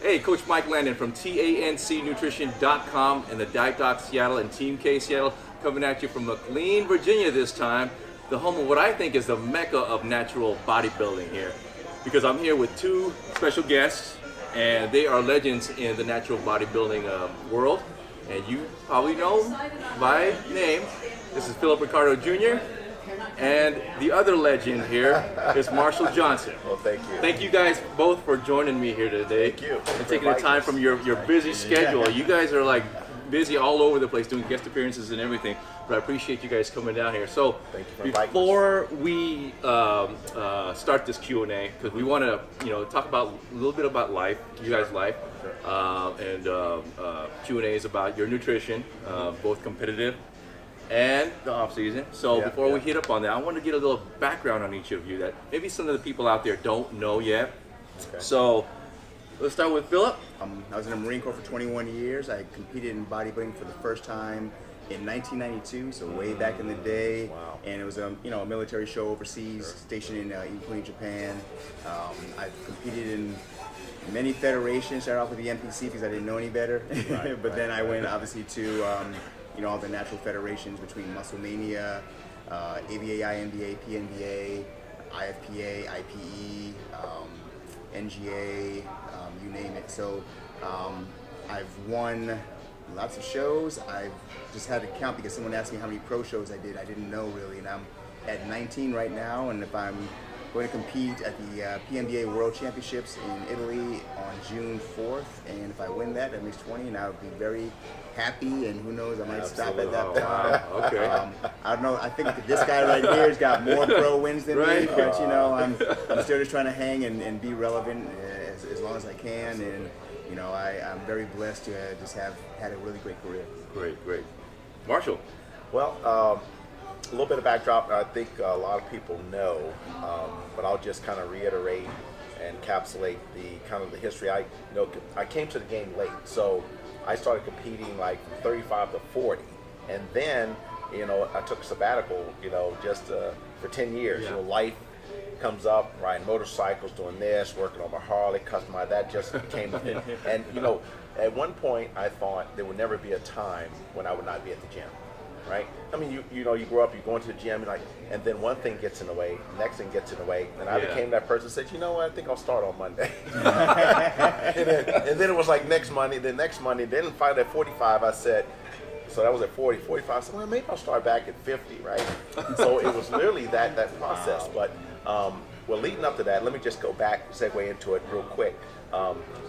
Hey, Coach Mike Landon from TANCnutrition.com and the Diet Doc Seattle and Team K Seattle, coming at you from McLean, Virginia this time, the home of what I think is the mecca of natural bodybuilding here. Because I'm here with two special guests, and they are legends in the natural bodybuilding world. And you probably know by name. This is Philip Ricardo Jr. And the other legend here is Marshall Johnson. Well, thank you. Thank you guys both for joining me here today. Thank you. And taking the time from your busy schedule. You guys are like busy all over the place doing guest appearances and everything. But I appreciate you guys coming down here. So before we start this Q&A, because we want to talk about a little bit about life, you guys' life, and Q&A is about your nutrition, both competitive and the off season. So before we hit up on that, I want to get a little background on each of you that maybe some of the people out there don't know yet. Okay. So let's start with Philip. I was in the Marine Corps for 21 years. I competed in bodybuilding for the first time in 1992, so way back in the day. Wow. And it was a military show overseas, stationed in Ipoi, Japan. I've competed in many federations. Started off with the NPC because I didn't know any better, but then I went obviously to all the natural federations between Musclemania, ABA, INBA, PNBA, IFPA, IPE, NGA, you name it. So I've won lots of shows. I've just had to count because someone asked me how many pro shows I did. I didn't know really, and I'm at 19 right now. And if I'm going to compete at the PNBA World Championships in Italy on June 4th, and if I win that, that makes 20, and I would be very happy. And who knows, I might stop at that point. Wow. Okay. I don't know. I think that this guy right here has got more pro wins than me, but I'm still just trying to hang and be relevant as long as I can. And I'm very blessed to just have had a really great career. Great. Marshall. Well, a little bit of backdrop. I think a lot of people know, but I'll just kind of reiterate and encapsulate the kind of the history. I came to the game late, so I started competing like from 35 to 40, and then I took a sabbatical, just for 10 years. Yeah. Life comes up, riding motorcycles, doing this, working on my Harley, customize. That just came up. And at one point I thought there would never be a time when I would not be at the gym, right? I mean, you grow up, you go into the gym, and then one thing gets in the way, next thing gets in the way, and I became that person who said, you know what, I think I'll start on Monday. and then it was like next Monday, then finally at 45 I said, so that was at 40, 45, I said, well, maybe I'll start back at 50, right? So it was literally that process. Wow. But leading up to that, let me just go back, segue into it real quick.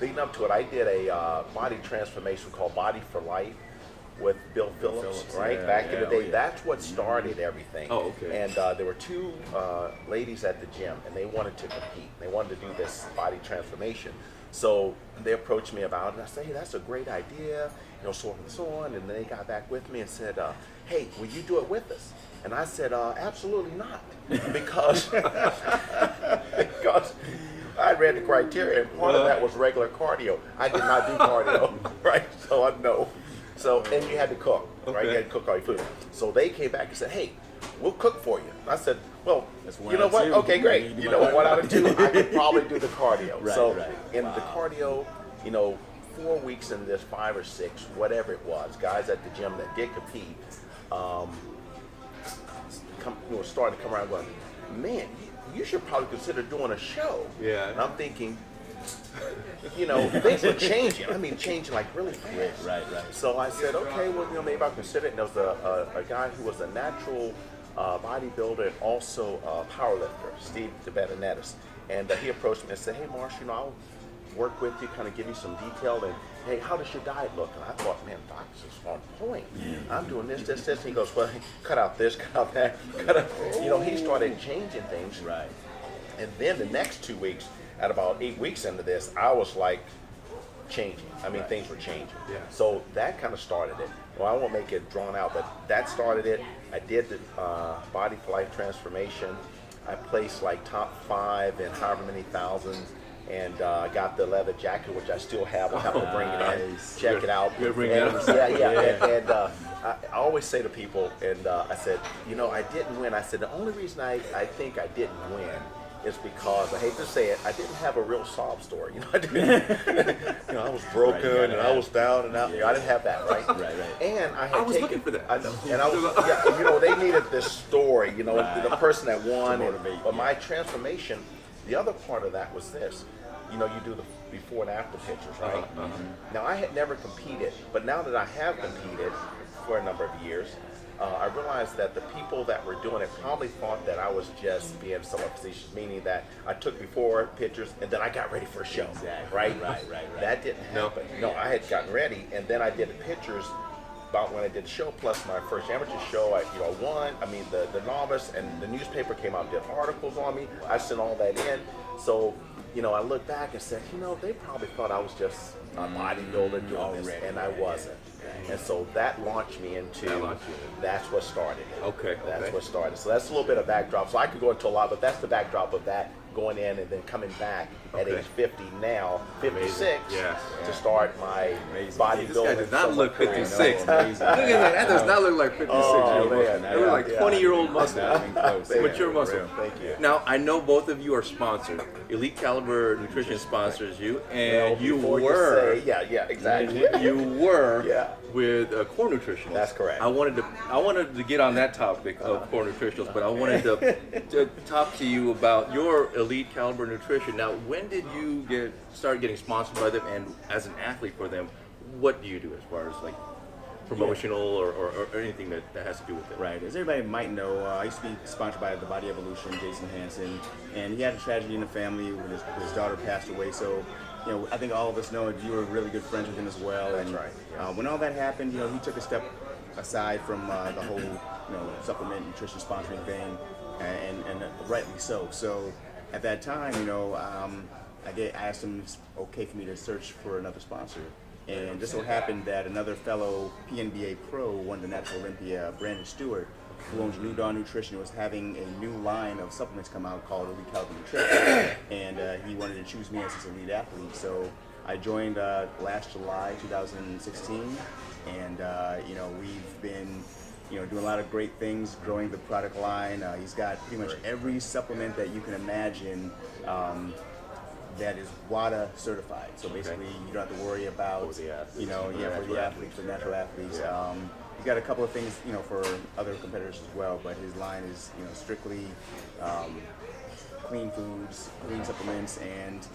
Leading up to it, I did a body transformation called Body for Life with Bill Phillips, right? Back in the day. That's what started everything. Oh, okay. And there were two ladies at the gym, and they wanted to compete. They wanted to do this body transformation. So they approached me about it, and I said, hey, that's a great idea, so on and so on. And then they got back with me and said, hey, will you do it with us? And I said, absolutely not, because I read the criteria, and part of that was regular cardio. I did not do cardio, right? So I know. So, and you had to cook, right? You had to cook all your food. So they came back and said, hey, we'll cook for you. And I said, well, you know what? Okay, great. You know what I would do? I could probably do the cardio. In the cardio, 4 weeks into this, 5 or 6, whatever it was, guys at the gym that did compete, started to come around going, man, you should probably consider doing a show. Yeah. And I'm thinking, things were changing. I mean, changing like really fast. Right. So I said, okay, well, maybe I'll consider it. And there was a guy who was a natural bodybuilder and also a powerlifter, Steve Tibetanidis. And he approached me and said, hey, Marsh, I'll work with you, kind of give you some detail, and hey, how does your diet look? And I thought, man, doc's is on point. I'm doing this. And he goes, well, cut out this, cut out that. He started changing things. Right. And then the next 2 weeks, at about 8 weeks into this, I was like changing. I mean, things were changing. Yeah. So that kind of started it. Well, I won't make it drawn out, but that started it. I did the Body for Life transformation. I placed like top 5 in however many thousands. And I got the leather jacket, which I still have. I'll have to bring it in, check it out. You're bring it up. And I always say to people, and I said, I didn't win. I said, the only reason I think I didn't win is because, I hate to say it, I didn't have a real sob story. You know, I didn't. You know, I was broken and I was down and out. You know, I didn't have that, right? And I had was looking for that. I know. And I was, yeah, you know, they needed this story. You know, the person that won. But my transformation, the other part of that was this. You know, you do the before and after pictures, right? Now, I had never competed, but now that I have competed for a number of years, I realized that the people that were doing it probably thought that I was just being somewhat facetious, meaning that I took before pictures and then I got ready for a show, right? That didn't happen. No, I had gotten ready and then I did the pictures about when I did the show, plus my first amateur show. I won. I mean, the novice and the newspaper came out and did articles on me. I sent all that in. So, you know, I look back and said, you know, they probably thought I was just a bodybuilder doing this, and I wasn't. And so that launched me into, that's what started. That's what started. So that's a little bit of backdrop. So I could go into a lot, but that's the backdrop of that, going in and then coming back at age 50 now, 56, to start my bodybuilding. This guy does not look 56. Look at that. That does not look like 56. Oh, man. That looks like 20-year-old muscle. Mature muscle. Thank you. Now, I know both of you are sponsored. Elite Caliber Nutrition sponsors you, and you were. Exactly. You were with Core Nutritionals. That's correct. I wanted to get on that topic of Core Nutritionals, but I wanted to talk to you about your Elite Caliber Nutrition. Now, when did you start getting sponsored by them, and as an athlete for them, what do you do as far as like promotional or anything that has to do with it? Right. As everybody might know, I used to be sponsored by the Body Evolution, Jason Hansen, and he had a tragedy in the family when his daughter passed away. So, you know, I think all of us know you were really good friends with him as well. That's right. When all that happened, you know, he took a step aside from the whole, you know, supplement nutrition sponsoring thing, and rightly so. So at that time, you know, I asked him, it's okay for me to search for another sponsor. And just so happened that another fellow PNBA pro, won the Natural Olympia, Brandon Stewart, who owns New Dawn Nutrition, was having a new line of supplements come out called Elite Caliber Nutrition, and he wanted to choose me as his elite athlete. So I joined last July 2016, and you know, we've been, you know, doing a lot of great things, growing the product line. He's got pretty much every supplement that you can imagine that is WADA certified. So basically, you don't have to worry about, you know, for the athletes, for natural athletes. He's got a couple of things, you know, for other competitors as well, but his line is, you know, strictly clean foods, clean supplements, and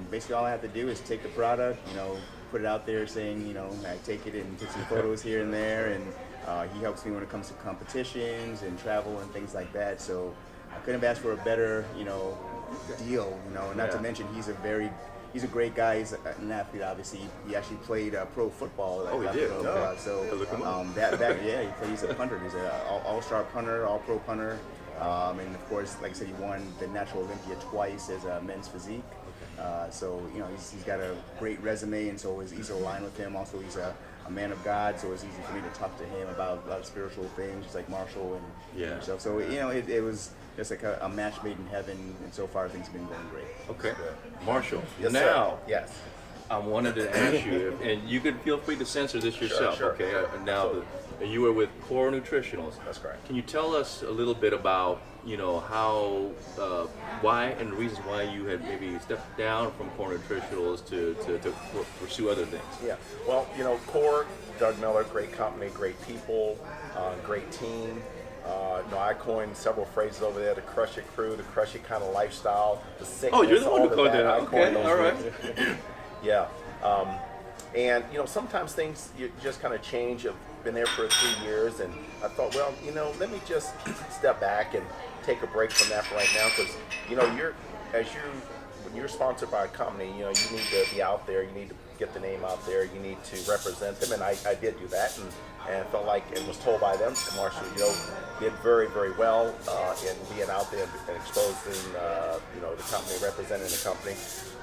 basically all I have to do is take the product, you know, put it out there saying, you know, I take it and take some photos here and there, and he helps me when it comes to competitions and travel and things like that. So I couldn't have asked for a better, you know, deal, you know, and not to mention he's a great guy. He's an athlete, obviously. He actually played pro football. Oh, he did? He's a punter. He's an all-star punter, all-pro punter. And of course, like I said, he won the Natural Olympia twice as a men's physique. So, you know, he's got a great resume, and so it's easy to align with him. Also, he's a man of God, so it's easy for me to talk to him about a lot of spiritual things, just like Marshall and stuff. So, you know, it was just like a match made in heaven, and so far things have been going great. Okay. Marshall, Yes, now, sir. I wanted to ask you, and you could feel free to censor this yourself, okay? Now, you were with Core Nutritionals. That's correct. Can you tell us a little bit about, you know, how, why, and the reasons why you had maybe stepped down from Core Nutritionals to pursue other things? Yeah. Well, you know, Core, Doug Miller, great company, great people, great team. No, I coined several phrases over there: the crush it crew, the crush it kind of lifestyle, the sickness. Oh, you're the one who coined that. I Okay, those all right. Yeah. And, you know, sometimes things you just kind of change. I've been there for 3 years, and I thought, well, you know, let me just step back and take a break from that for right now, because, you know, when you're sponsored by a company, you know, you need to be out there, you need to get the name out there, you need to represent them, and I did do that, and felt like it was told by them. And Marshall, you know, did very, very well in being out there and exposing, you know, the company, representing the company.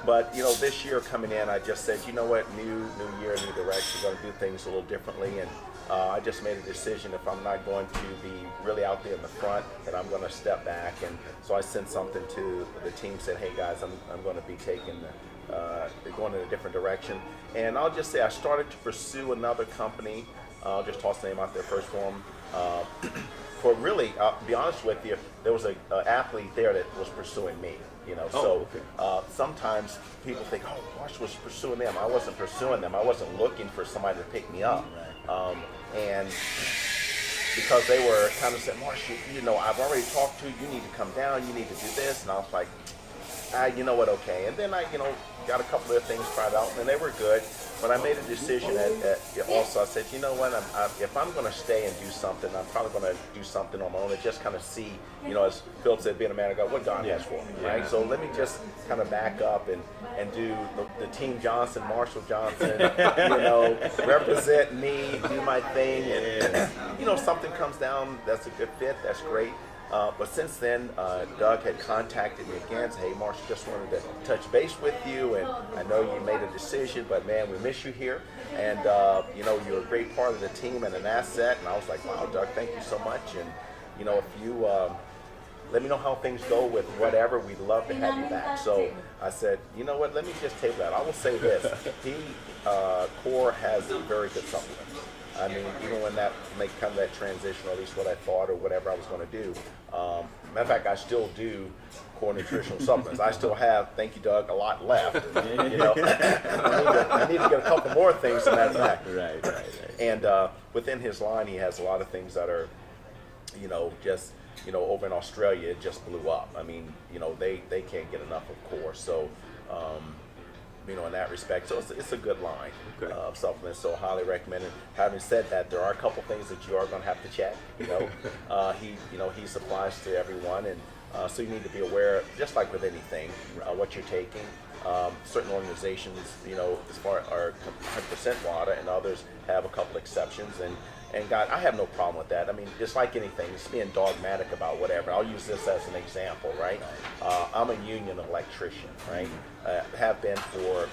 But, you know, this year coming in, I just said, you know what, new year, new direction, going to do things a little differently, and I just made a decision, if I'm not going to be really out there in the front, that I'm going to step back. And so I sent something to the team, said, hey guys, I'm going to be taking going in a different direction. And I'll just say I started to pursue another company. I'll just toss the name out there first for them. for really, to be honest with you, there was an athlete there that was pursuing me. You know, sometimes people think, oh, Marsh was pursuing them. I wasn't pursuing them. I wasn't looking for somebody to pick me up. And because they were kind of saying, Marsh, you know, I've already talked to you. You need to come down. You need to do this. And I was like, you know what, okay. And then I, you know, got a couple of things tried out, and they were good. But I made a decision also, I said, you know what, if I'm going to stay and do something, I'm probably going to do something on my own and just kind of see, you know, as Philip said, being a man of God, what God has for me, right? So let me just kind of back up and do the Team Johnson, Marshall Johnson, you know, represent me, do my thing, and, you know, if something comes down that's a good fit, that's great. But since then, Doug had contacted me again, said, hey, Marshall, just wanted to touch base with you, and I know you made a decision, but man, we miss you here, and you know, you're a great part of the team and an asset. And I was like, wow, Doug, thank you so much, and you know, if you let me know how things go with whatever, we'd love to have you back. So I said, you know what, let me just table that. I will say this, Core has very good supplements. I mean, even when that make kind of that transition, or at least what I thought or whatever I was going to do. Matter of fact, I still do core nutritional supplements. I still have, thank you, Doug, a lot left. You know, I need to get a couple more things, as a matter of fact. Right. And within his line, he has a lot of things that are, you know, just, you know, over in Australia, it just blew up. I mean, you know, they can't get enough of core. So, you know, in that respect, so it's a good line of supplements, so highly recommended. Having said that, there are a couple things that you are going to have to check. You know, he supplies to everyone, and so you need to be aware, just like with anything, what you're taking. Certain organizations, you know, as far are 100% water, and others have a couple exceptions, and God, I have no problem with that. I mean, it's like anything, it's being dogmatic about whatever. I'll use this as an example, right? I'm a union electrician, right? Have been for,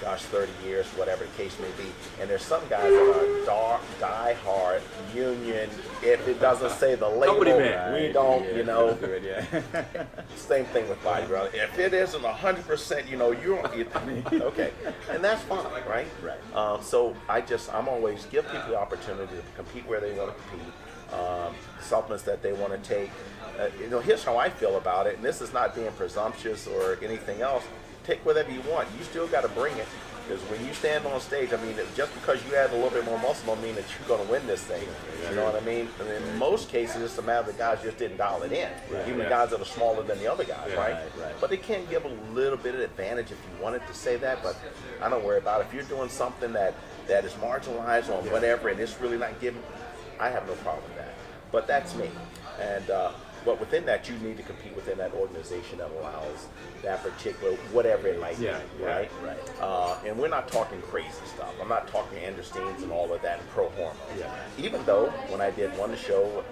gosh, 30 years, whatever the case may be. And there's some guys that are die-hard union. If it doesn't say the label, we don't, you know. Same thing with bodybuilding. If it isn't 100%, you know, you're okay. And that's fine, right? So I'm always give people the opportunity to compete where they want to compete. Supplements that they want to take. You know, here's how I feel about it, and this is not being presumptuous or anything else. Take whatever you want. You still got to bring it, because when you stand on stage, I mean, just because you add a little bit more muscle don't mean that you're going to win this thing. You know what I mean? And in most cases, it's a matter of the guys just didn't dial it in. Even the guys that are smaller than the other guys, right? But they can give a little bit of advantage if you wanted to say that, but I don't worry about it. If you're doing something that is marginalized or whatever, and it's really not giving, I have no problem with that. But that's me. And but within that, you need to compete within that organization that allows that particular, whatever it might be, right? And we're not talking crazy stuff. I'm not talking androgens and all of that and pro hormones. Even though when I did one show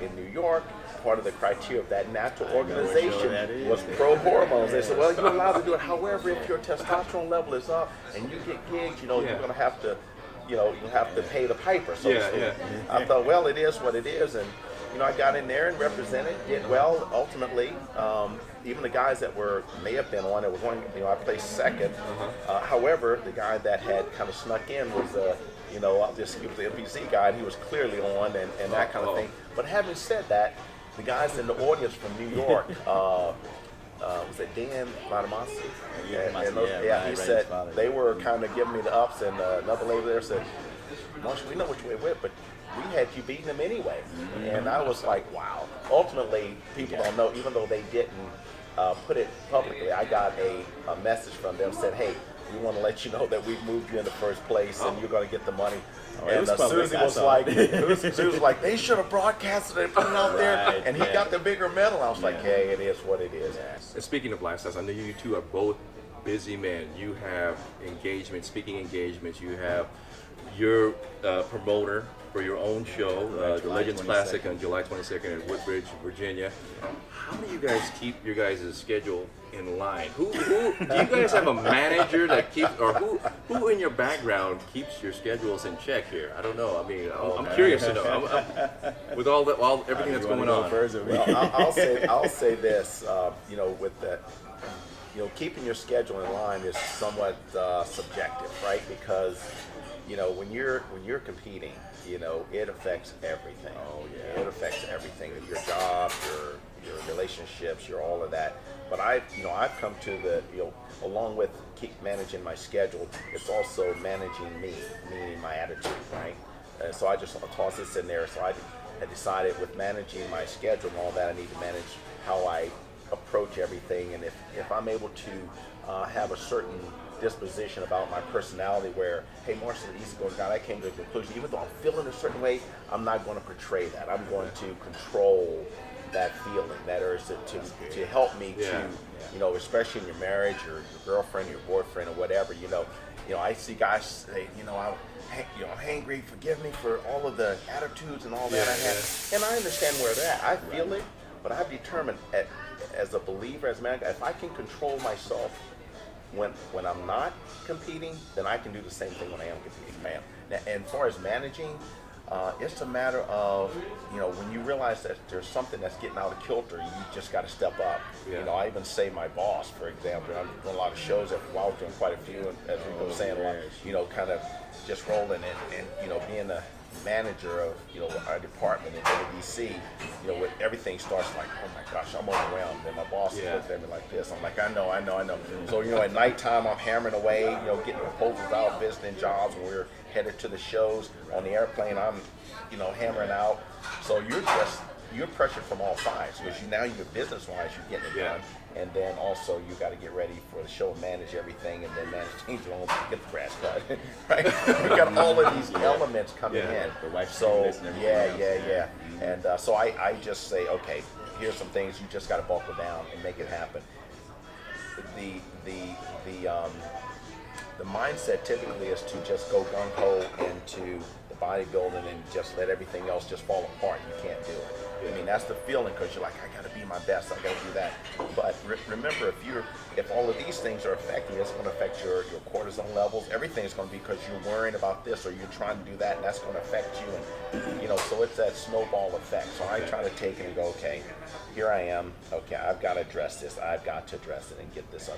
in New York, part of the criteria of that natural organization was pro hormones. They said, well, you're allowed to do it. However, if your testosterone level is up and you get gigs, you know, you're going to have to, you know, you have to pay the piper. So I thought, well, it is what it is, and you know, I got in there and represented, did well. Ultimately, even the guys that may have been on, it was one, you know, I placed second. However, the guy that had kind of snuck in was, you know, I'll just give the NPC guy, and he was clearly on, and that kind of thing. But having said that, the guys in the audience from New York, was it Dan Matamasi? He said they were kind of giving me the ups, and another lady there said, Marshall, we know which way it went, but we had you beating them anyway. And I was like, wow. Ultimately, people don't know, even though they didn't put it publicly, I got a message from them said, hey, we want to let you know that we've moved you into first place and you're going to get the money. And Susie was like, they should have broadcasted it and put it out there, and he got the bigger medal. I was like, hey, it is what it is. And speaking of lifestyles, I know you two are both busy men. You have engagements, speaking engagements. You have your promoter for your own show, the Legends 22nd. Classic on July 22nd in Woodbridge, Virginia. How do you guys keep your guys' schedule in line? Who do you guys have a manager that keeps, or who in your background keeps your schedules in check here? I don't know. I mean, I'm curious to know. With everything that's going on. Well, I'll say this. You know, with that, you know, keeping your schedule in line is somewhat subjective, right? Because you know, when you're competing, you know, it affects everything. Oh yeah. It affects everything. Your job, your relationships, your all of that. But I've come to the, you know, along with keep managing my schedule, it's also managing me, meaning my attitude, right? So I just toss this in there. So I decided with managing my schedule and all that, I need to manage how I approach everything. And if I'm able to have a certain disposition about my personality where, hey, Marshall, the easygoing guy, I came to the conclusion, even though I'm feeling a certain way, I'm not going to portray that. I'm going to control that feeling, that urge to help me to, you know, especially in your marriage or your girlfriend, your boyfriend, or whatever, you know, I see guys say, you know, I'm hangry, forgive me for all of the attitudes and all that I have. And I understand where they're at. I feel it, but I've determined as a believer, as a man, if I can control myself when I'm not competing, then I can do the same thing when I am competing, man. Now, and as far as managing, it's a matter of, you know, when you realize that there's something that's getting out of kilter, you just got to step up. You know, I even say my boss, for example, I'm doing a lot of shows after a while, doing quite a few, and as we were saying, a lot, you know, kind of just rolling and you know, being the manager of, you know, our department in WBC, you know, when everything starts like, oh my gosh, I'm overwhelmed, and my boss looks at me like this. I'm like, I know. So, you know, at nighttime, I'm hammering away, you know, getting proposals out, visiting jobs. When we're headed to the shows on the airplane, I'm, you know, hammering out. So you're pressured from all sides, because now you're business-wise, you're getting it done. And then also you got to get ready for the show, manage everything, and then manage things along, get the grass cut, right? You got all of these elements coming in. So and so I just say, okay, here's some things you just got to buckle down and make it happen. The mindset typically is to just go gung ho into the bodybuilding and just let everything else just fall apart. You can't do it. I mean, that's the feeling, because you're like, I got to be my best, I got to do that. But remember, if all of these things are affecting you, it's going to affect your cortisol levels. Everything's going to be because you're worrying about this or you're trying to do that, and that's going to affect you. And, you know, so it's that snowball effect. So I try to take it and go, okay, here I am. Okay, I've got to address this. I've got to address it and get this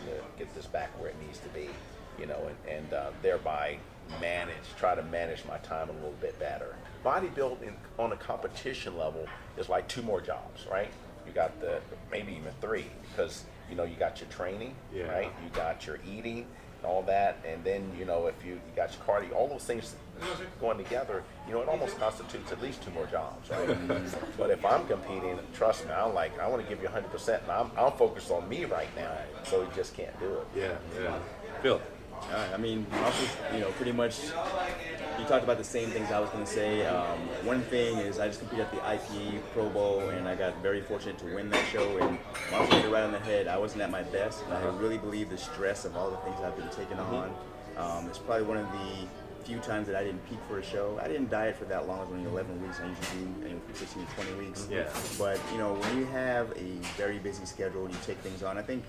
back where it needs to be. You know, and thereby try to manage my time a little bit better. Bodybuilding on a competition level is like 2 more jobs, right? You got maybe even 3, because, you know, you got your training, right? You got your eating and all that, and then, you know, if you got your cardio, all those things going together, you know, it almost constitutes at least 2 more jobs, right? But if I'm competing, trust me, I want to give you 100%, and I'm focused on me right now, so you just can't do it. Phil. I mean, also, you know, pretty much, you talked about the same things I was going to say. One thing is I just competed at the IPE Pro Bowl, and I got very fortunate to win that show, and Marshall hit it right on the head. I wasn't at my best, and I really believe the stress of all the things I've been taking on. It's probably one of the few times that I didn't peak for a show. I didn't diet for that long. It was only 11 weeks. I usually do anywhere from 16 to 20 weeks. But, you know, when you have a very busy schedule and you take things on, I think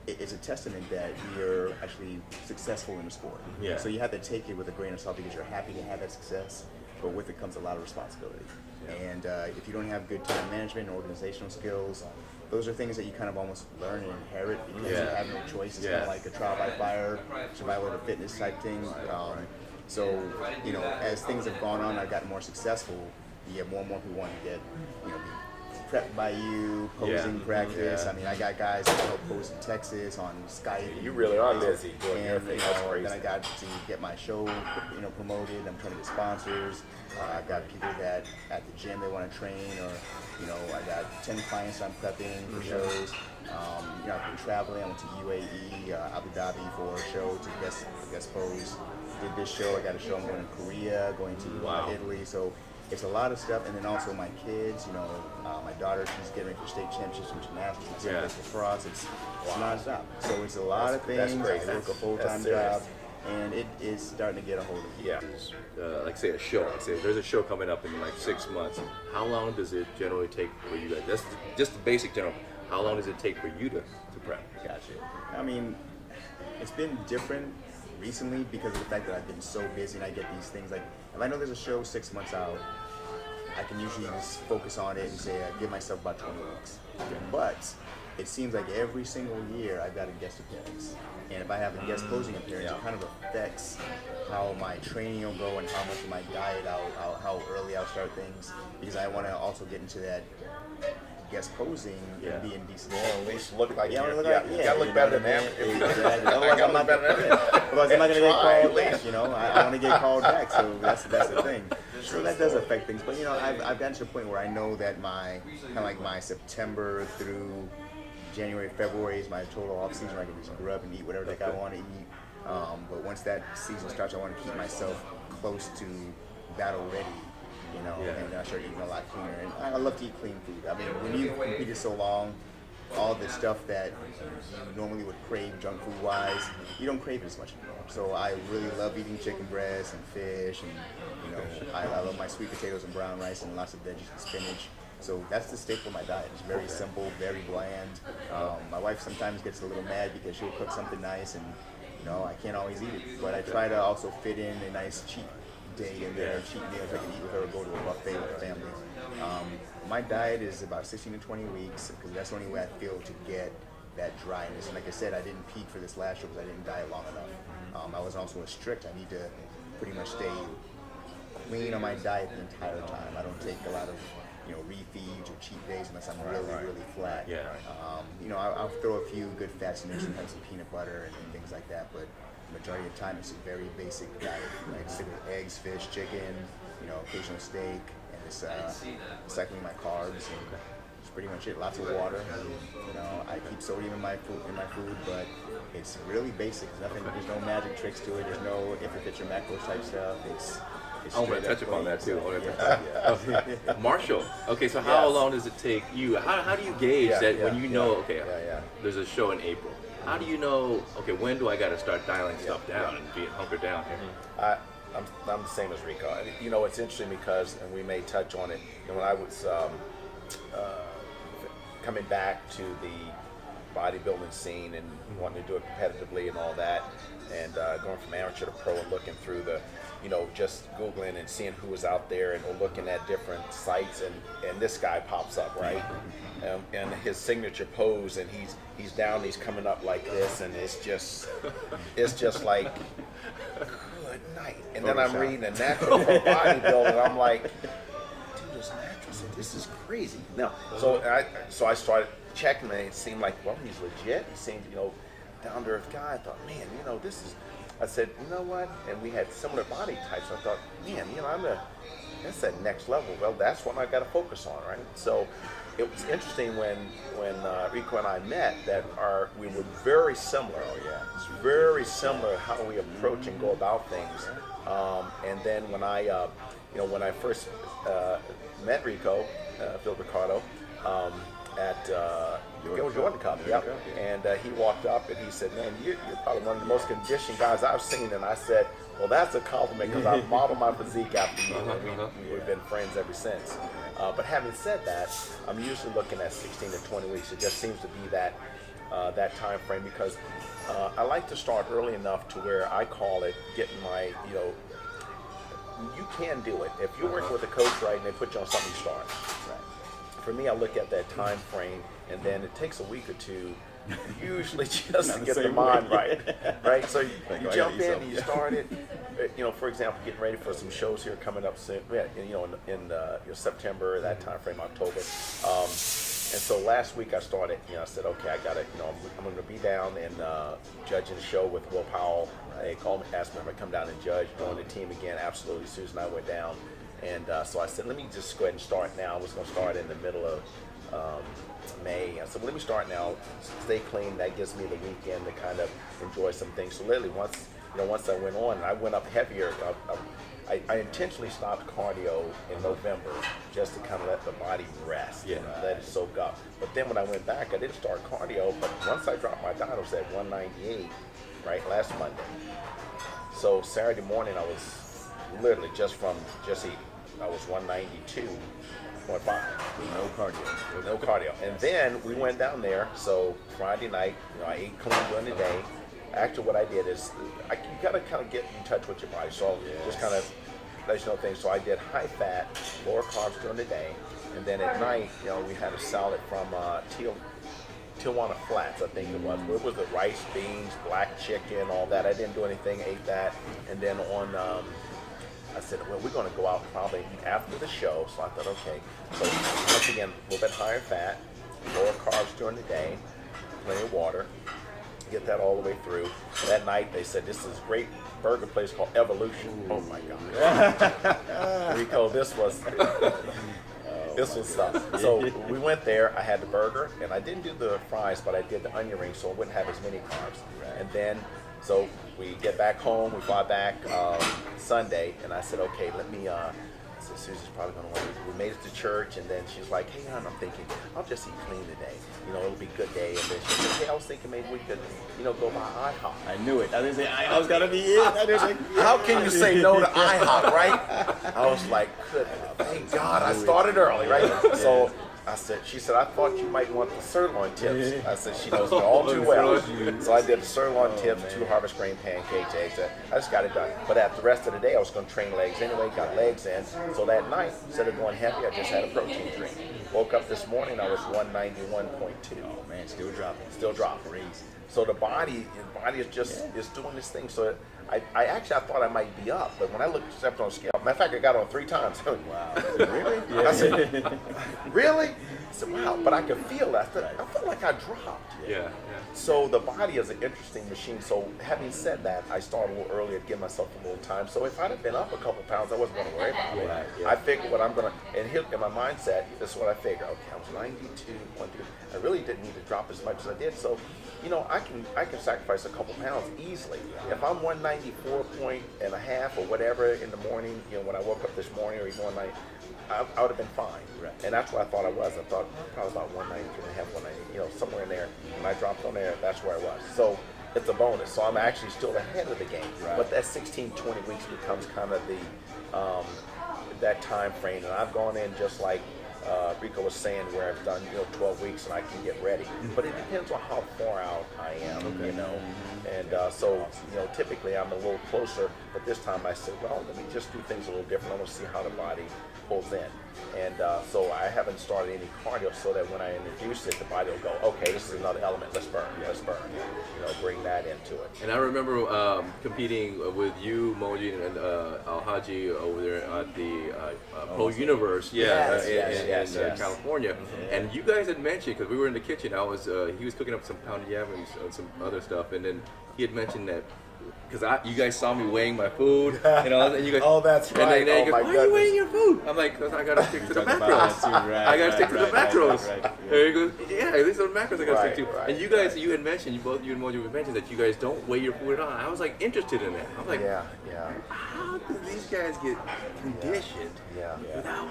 it's a testament that you're actually successful in the sport. So you have to take it with a grain of salt, because you're happy to have that success, but with it comes a lot of responsibility. And if you don't have good time management and organizational skills, those are things that you kind of almost learn and inherit, because you have no choice. It's kind of like a trial by fire, survival of the fitness type thing. So, you know, as things have gone on, I've gotten more successful. You get more and more people want to get, you know, prepped by you, posing practice. I mean, I got guys that help post in Texas on Skype. You really are busy doing everything. That's crazy. Then I got to get my show, you know, promoted. I'm trying to get sponsors. I got people that at the gym they want to train, or, you know, I got 10 clients I'm prepping for shows. You know, I've been traveling. I went to UAE, Abu Dhabi for a show to guest pose. Did this show. I got a show. I'm going to Korea, going to Italy. So it's a lot of stuff. And then also my kids, you know, my daughter, she's getting ready for state championships in gymnastics. My son plays for us. It's nonstop. So it's a lot of things. I work a full-time job, and it is starting to get a hold of me. Like say a show. Like say there's a show coming up in like 6 months. How long does it generally take for you guys? That's just the basic general. How long does it take for you to prep? Gotcha. I mean, it's been different recently because of the fact that I've been so busy, and I get these things like, if I know there's a show 6 months out, I can usually just focus on it and say I give myself about 20 weeks. But it seems like every single year I've got a guest appearance. And if I have a guest posing appearance, it kind of affects how my training will go and how much of my diet how early I'll start things. Because I want to also get into that guest posing and be in decent shape. At least look like you gotta look better than them. Exactly. Otherwise, I'm not gonna get called back. You know, I want to get called back. So that's the thing. So that does affect things. But you know, I've gotten to a point where I know that my kind of like my September through January, February is my total off season where I can just grub and eat whatever the heck I want to eat. But once that season starts, I want to keep myself close to battle ready. You know, and then I start eating a lot cleaner. And I love to eat clean food. I mean, when you've competed so long, all the stuff that you normally would crave junk food wise, you don't crave it as much anymore. So I really love eating chicken breast and fish, and you know, I love my sweet potatoes and brown rice and lots of veggies and spinach. So that's the staple of my diet. It's very simple, very bland. My wife sometimes gets a little mad because she'll cook something nice, and you know, I can't always eat it. But I try to also fit in a nice cheat day in there, cheat meals I can eat with her, or go to a buffet with the family. My diet is about 16 to 20 weeks because that's the only way I feel to get that dryness. And like I said, I didn't peak for this last year because I didn't diet long enough. I was also strict. I need to pretty much stay clean on my diet the entire time. I don't take a lot of refeeds or cheat days unless I'm really flat. You know, I'll throw a few good fats in there, sometimes some peanut butter and things like that, but majority of the time it's a very basic diet. Like stick with eggs, fish, chicken, you know, occasional steak, and it's cycling my carbs. And it's pretty much it. Lots of water. And, you know, I keep sodium in my food, but it's really basic. There's no magic tricks to it. There's no if it fits your macros type stuff. It's I'm going to touch upon that too. Marshall, okay, so how long does it take you? How do you gauge that when you know, there's a show in April? How do you know, okay, when do I got to start dialing stuff down and be hunkered down here? I'm the same as Rico. You know, it's interesting because, and we may touch on it, when I was coming back to the bodybuilding scene and wanting to do it competitively and all that, and going from amateur to pro and looking through the, you know, just Googling and seeing who was out there and looking at different sites, and this guy pops up, right? And his signature pose, and he's down, he's coming up like this, and it's just like, good night. And then I'm reading a natural bodybuilding, I'm like, dude, this natural, this is crazy. No, so I started checking, and it seemed like, well, he's legit. He seemed, you know, down to earth guy. I thought, man, you know, this is. I said, you know what? And we had similar body types. I thought, man, you know, that's that next level. Well, that's what I got to focus on, right? So it was interesting when Rico and I met that we were very similar. It's very similar how we approach and go about things. And then when I first met Rico, Philip Ricardo, at Jordan Cup, and he walked up and he said, man, you're probably one of the most conditioned guys I've seen. And I said, well, that's a compliment because I modeled my physique after you, and we've been friends ever since. But having said that, I'm usually looking at 16 to 20 weeks. It just seems to be that time frame because I like to start early enough to where I call it getting my, you know, you can do it. If you're working with a coach, right, and they put you on something, you start. For me, I look at that time frame, and then it takes a week or two, usually just to get the mind right? So you jump in and you start it. You know, for example, getting ready for some shows here coming up soon. You know, in September, that time frame, October. And so last week I started. You know, I said, okay, I got to. You know, I'm going to be down and judging the show with Will Powell. They called me, asked me if I come down and judge. Join the team again. Absolutely, Susan and I went down. And so I said, let me just go ahead and start now. I was going to start in the middle of May. I said, well, let me start now, stay clean. That gives me the weekend to kind of enjoy some things. So literally, once I went on, I went up heavier. I intentionally stopped cardio in November just to kind of let the body rest, let it soak up. But then when I went back, I didn't start cardio. But once I dropped my diet, I was at 198, right, last Monday. So Saturday morning, I was literally just eating. I was 192.5. No cardio. And then we went down there. So Friday night, you know, I ate clean during the day. Actually, what I did is you got to kind of get in touch with your body. So just kind of let you know things. So I did high fat, lower carbs during the day, and then at night, you know, we had a salad from Tijuana Flats, I think it was. It was the rice, beans, black chicken, all that. I didn't do anything, ate that. And then on, I said, well, we're going to go out probably after the show. So I thought, okay. So once again, a little bit higher fat, lower carbs during the day, plenty of water. Get that all the way through. That night, they said, this is a great burger place called Evolution. Ooh. Oh, my God. Rico, this was stuff. So we went there. I had the burger, and I didn't do the fries, but I did the onion rings, so I wouldn't have as many carbs. And then, so we get back home. We fly back Sunday, and I said, okay, let me. So Susie's probably going to want to. We made it to church, and then she's like, hey, hon, I'm thinking, I'll just eat clean today. You know, it'll be a good day. And then she said, hey, I was thinking maybe we could, you know, go by IHOP. I knew it. I didn't say IHOP's got to be it. I didn't say, how can you say no to IHOP, right? I was like, good, thank God I started early, right? So I said, she said, I thought you might want the sirloin tips. I said, she knows me all too well. So I did the sirloin tips, 2 harvest grain pancakes, eggs. I just got it done. But after the rest of the day, I was going to train legs anyway, got legs in. So that night, instead of going heavy, I just had a protein drink. Woke up this morning, I was 191.2. Oh man, still dropping. Still dropping. Crazy. So the body is just is doing this thing. So I actually thought I might be up, but when I stepped on the scale, matter of fact, I got on 3 times. Wow. Really? Yeah. I said, really? I said, wow. But I could feel that. I felt like I dropped. Yeah. So the body is an interesting machine. So having said that, I started a little earlier to give myself a little time. So if I'd have been up a couple pounds, I wasn't going to worry about it. Right, yeah. I figured what I'm going to, and here in my mindset, this is what I figured. Okay, I was 92, 130. I really didn't need to drop as much as I did. So, you know, I can sacrifice a couple pounds easily. If I'm 194.5 or whatever in the morning, you know, when I woke up this morning or even one night, I would have been fine. Right. And that's what I thought I was. I thought probably about 193.5, 190, you know, somewhere in there. When I dropped on there, that's where I was. So it's a bonus. So I'm actually still ahead of the game. Right. But that 16, 20 weeks becomes kind of the that time frame. And I've gone in just like Rico was saying, where I've done 12 weeks and I can get ready. But it depends on how far out I am, you know. And so typically I'm a little closer. But this time I said, well, let me just do things a little different. I want to see how the body pulls in. And so I haven't started any cardio, so that when I introduce it, the body will go, okay, this is another element. Let's burn. Let's burn. Bring that into it. And I remember competing with you, Moji, and Al-Haji over there at the Pro Universe, in California. Mm-hmm. And you guys had mentioned, because we were in the kitchen, he was cooking up some pounded yam and some other stuff, and then he had mentioned that, because you guys saw me weighing my food, and you guys, oh, that's right. And then you go, why are you weighing your food? I'm like, because I gotta stick to the macros. I gotta stick to the macros. Right. There you go. Yeah, these are the macros I gotta stick to. Right, and you guys, you had mentioned, both you and Mojo had mentioned that you guys don't weigh your food at all. I was like interested in that. I'm like, how do these guys get conditioned without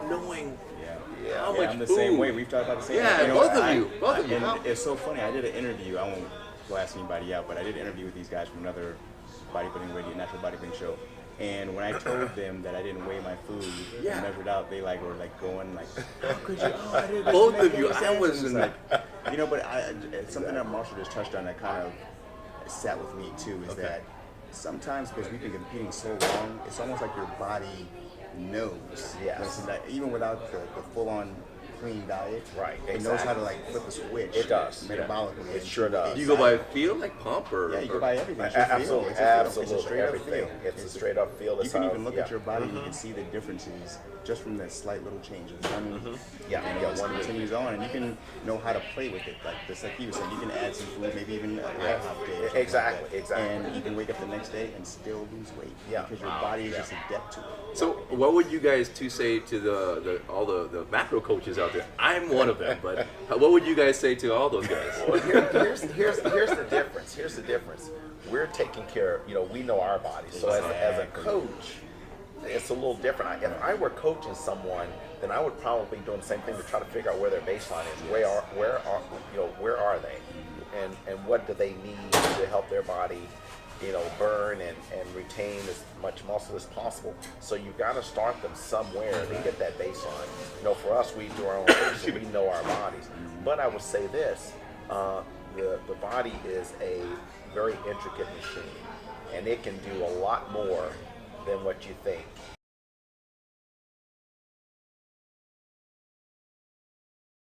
knowing how much I'm the food? same way. We've talked about the same. Yeah, both of you. And it's so funny. I did an interview. I won't blast anybody out, but I did an interview with these guys from another bodybuilding radio, natural bodybuilding show. And when I told them that I didn't weigh my food and measured out, they were going like, how could you? Oh, I didn't. Both of you. I was like, but it's something that Marshall just touched on that kind of sat with me too. Is that sometimes, because we've been competing so long, it's almost like your body knows. Yes. That even without the full-on clean diet, right? It knows how to like flip a switch. It does metabolically. It sure does. You go by feel, like pump, or you go by everything. Absolutely, It's a straight everything. up feel. It's a straight up feel. You can even look at your body and you can see the differences just from that slight little changes. One continues on, and you can know how to play with it. Like he was saying, you can add some food, maybe even a IHOP day. Exactly. And you can wake up the next day and still lose weight. Because your body is just adept to it. So, what would you guys say to all the macro coaches out there? I'm one of them, but what would you guys say to all those guys? Well, here's the difference. Here's the difference. We're taking care. We know our bodies. So as a coach, it's a little different. If I were coaching someone, then I would probably be doing the same thing to try to figure out where their baseline is. Where are they, and what do they need to help their body, burn and retain as much muscle as possible. So you got to start them somewhere to get that baseline. For us, we do our own thing, so we know our bodies. But I would say this: the body is a very intricate machine, and it can do a lot more than what you think.